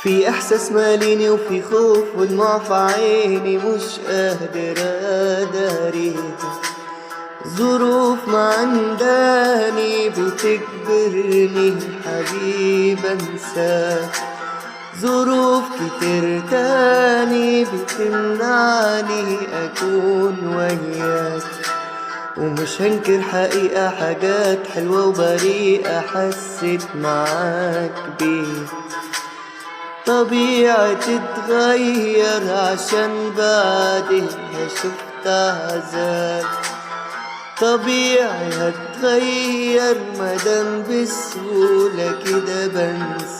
في احساس ماليني وفي خوف ودموع في عيني مش قادر اداريها. ظروف ما عنداني بتجبرني حبيب انساك. ظروف كتير تاني بتمنعني اكون وياك. ومش هنكر حقيقة حاجات حلوة وبريئة حسيت معاك بيه. طبيعي تتغير عشان بعدها شفت عذاب. طبيعي هتغير مادام بسهولة كده بنسى.